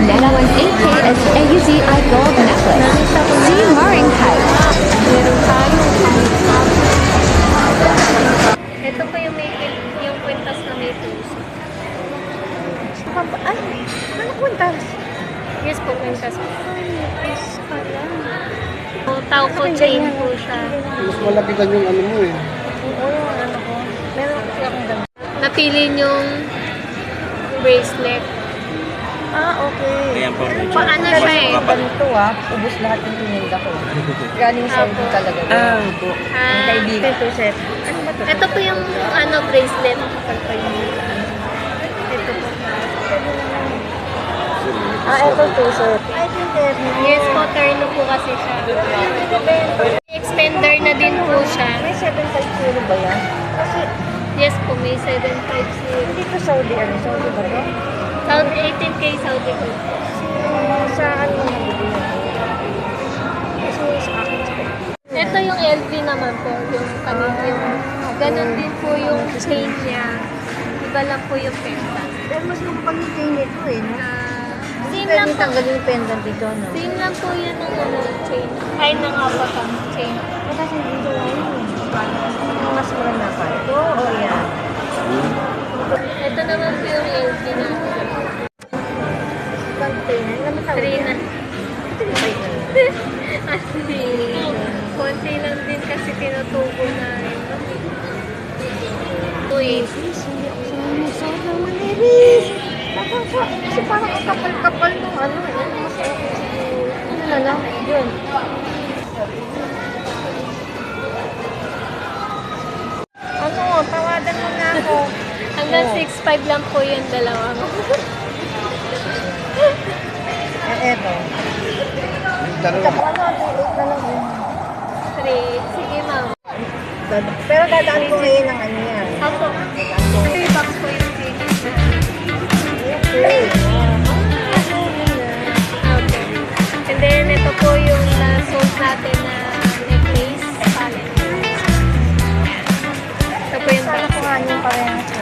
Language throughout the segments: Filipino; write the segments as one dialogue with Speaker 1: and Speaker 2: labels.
Speaker 1: next one's 8K as AUZ Eye Gold Necklace. See Maring Height.
Speaker 2: Meron tayo. Ito po yung yung kwintas na may puso.
Speaker 3: Ay, ano kwintas?
Speaker 2: Yes po, kwintas po. Tao po chain po siya.
Speaker 4: Mas malapitan yung ano mo eh.
Speaker 3: Oo, yung ano ko. Meron kasi akong ganun.
Speaker 2: Napili yung bracelet.
Speaker 3: Okay.
Speaker 5: Ayan po.
Speaker 2: Paano siya eh?
Speaker 3: Ganito ubos lahat yung tininda ko. Galing sa Saudi talaga.
Speaker 5: po.
Speaker 3: Ang kaibigan. Ito, chef. Ano ba ito?
Speaker 2: Ito po yung bracelet. Ito po.
Speaker 3: Ito to, sir. Ay, chef.
Speaker 2: Yes po, turno po kasi siya. Extender na din po siya.
Speaker 3: May 750 ba yan? Kasi,
Speaker 2: Yes po, may 750.
Speaker 3: hindi ko Saudi, Saudi ba ito?
Speaker 2: Saudi, 18K Saudi po.
Speaker 3: Sa ano nabili na ito? Kasi sa akin,
Speaker 2: Ito yung LV naman po, yung kanina yung ganun din po yung chain niya. Iba lang po yung pendant.
Speaker 3: pero mas yung pag-chain nito eh, no?
Speaker 2: Same
Speaker 3: Pwede
Speaker 2: lang po.
Speaker 3: tanggalin yung pendant dito, no?
Speaker 2: Same lang po yun ng chain. Ay, ng apatang chain.
Speaker 3: Kasi dito lang yun. Mas maganda pa. Ito o yan?
Speaker 2: Ito naman po yung LV na
Speaker 3: Container. Naman tawag
Speaker 2: 3
Speaker 3: yan?
Speaker 2: na.
Speaker 3: Ito yung bike na.
Speaker 2: Kasi, konti lang din kasi tinutubo na rin. Uy,
Speaker 3: Masarap naman, Iris. Kasi parang ang kapal-kapal nung ano. Ano na lang? Yun. Ano, tawadan mo na ako.
Speaker 2: hanggang 6'5 lang po yung dalawa.
Speaker 3: Eto.
Speaker 4: Dalawa.
Speaker 3: Ano, 8 na lang yun.
Speaker 2: 3. Sige, ma'am.
Speaker 3: Pero dadaan ko ngayon ng ano yan.
Speaker 2: Ako. 3 bucks po yung chain.
Speaker 3: Okay.
Speaker 2: Okay. And then, ito po yung na-sold natin na necklace. Ito po yung
Speaker 3: Sana
Speaker 2: box.
Speaker 3: ko nga yung parehas ko.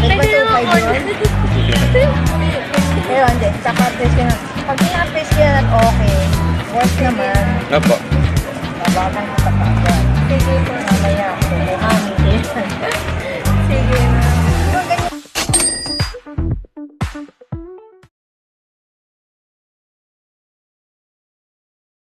Speaker 2: Pwede
Speaker 3: Diba ito
Speaker 2: naman
Speaker 3: 5
Speaker 2: po.
Speaker 3: yun? Pero hindi, saka appreciate ka na. Pag ni-appreciate at okay, worth naman,
Speaker 5: Opo.
Speaker 3: bababang kita pa agad.
Speaker 2: Sige po.
Speaker 3: Mamaya, kumuhan